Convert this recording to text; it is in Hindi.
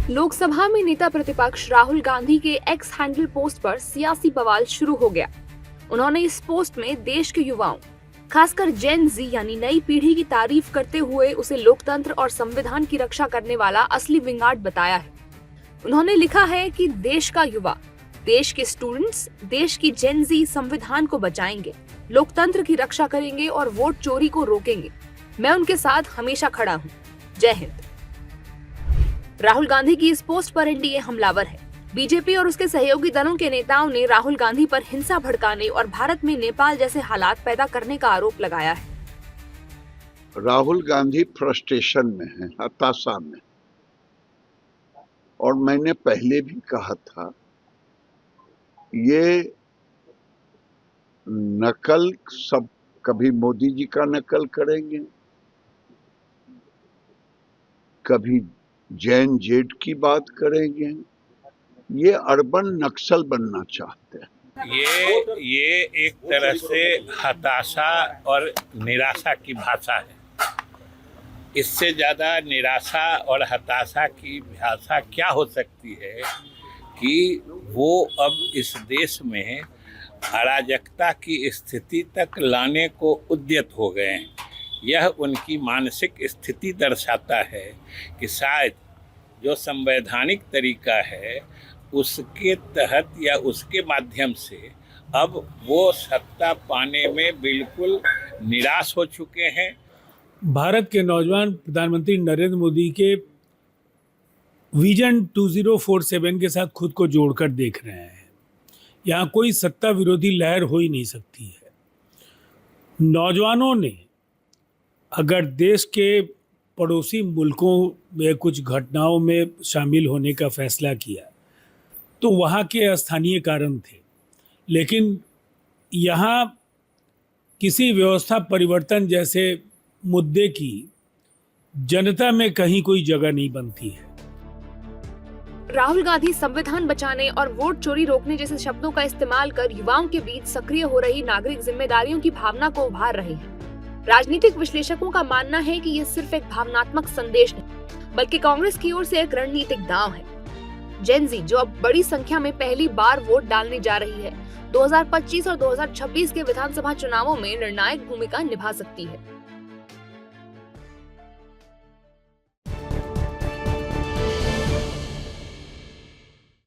लोकसभा में नेता प्रतिपक्ष राहुल गांधी के एक्स हैंडल पोस्ट पर सियासी बवाल शुरू हो गया। उन्होंने इस पोस्ट में देश के युवाओं, खासकर जेन जी यानी नई पीढ़ी की तारीफ करते हुए उसे लोकतंत्र और संविधान की रक्षा करने वाला असली विंगाट बताया है। उन्होंने लिखा है कि देश का युवा, देश के स्टूडेंट्स, देश की जेन जी संविधान को बचाएंगे, लोकतंत्र की रक्षा करेंगे और वोट चोरी को रोकेंगे। मैं उनके साथ हमेशा खड़ा हूँ। जय हिंद। राहुल गांधी की इस पोस्ट पर एनडीए हमलावर है। बीजेपी और उसके सहयोगी दलों के नेताओं ने राहुल गांधी पर हिंसा भड़काने और भारत में नेपाल जैसे हालात पैदा करने का आरोप लगाया है। राहुल गांधी फ्रस्ट्रेशन में है, हताशा में, और मैंने पहले भी कहा था ये नकल सब, कभी मोदी जी का नकल करेंगे, कभी जैन जेड की बात करेंगे। ये अर्बन नक्सल बनना चाहते हैं। ये एक तरह से हताशा और निराशा की भाषा है। इससे ज्यादा निराशा और हताशा की भाषा क्या हो सकती है कि वो अब इस देश में अराजकता की स्थिति तक लाने को उद्यत हो गए हैं। यह उनकी मानसिक स्थिति दर्शाता है कि शायद जो संवैधानिक तरीका है उसके तहत या उसके माध्यम से अब वो सत्ता पाने में बिल्कुल निराश हो चुके हैं। भारत के नौजवान प्रधानमंत्री नरेंद्र मोदी के विजन 2047 के साथ खुद को जोड़कर देख रहे हैं। यहाँ कोई सत्ता विरोधी लहर हो ही नहीं सकती है। नौजवानों ने अगर देश के पड़ोसी मुल्कों में कुछ घटनाओं में शामिल होने का फैसला किया तो वहाँ के स्थानीय कारण थे, लेकिन यहाँ किसी व्यवस्था परिवर्तन जैसे मुद्दे की जनता में कहीं कोई जगह नहीं बनती है। राहुल गांधी संविधान बचाने और वोट चोरी रोकने जैसे शब्दों का इस्तेमाल कर युवाओं के बीच सक्रिय हो रही नागरिक जिम्मेदारियों की भावना को उभार रहे हैं। राजनीतिक विश्लेषकों का मानना है कि ये सिर्फ एक भावनात्मक संदेश नहीं, बल्कि कांग्रेस की ओर से एक रणनीतिक दांव है। जेन जी, जो अब बड़ी संख्या में पहली बार वोट डालने जा रही है, 2025 और 2026 के विधानसभा चुनावों में निर्णायक भूमिका निभा सकती है।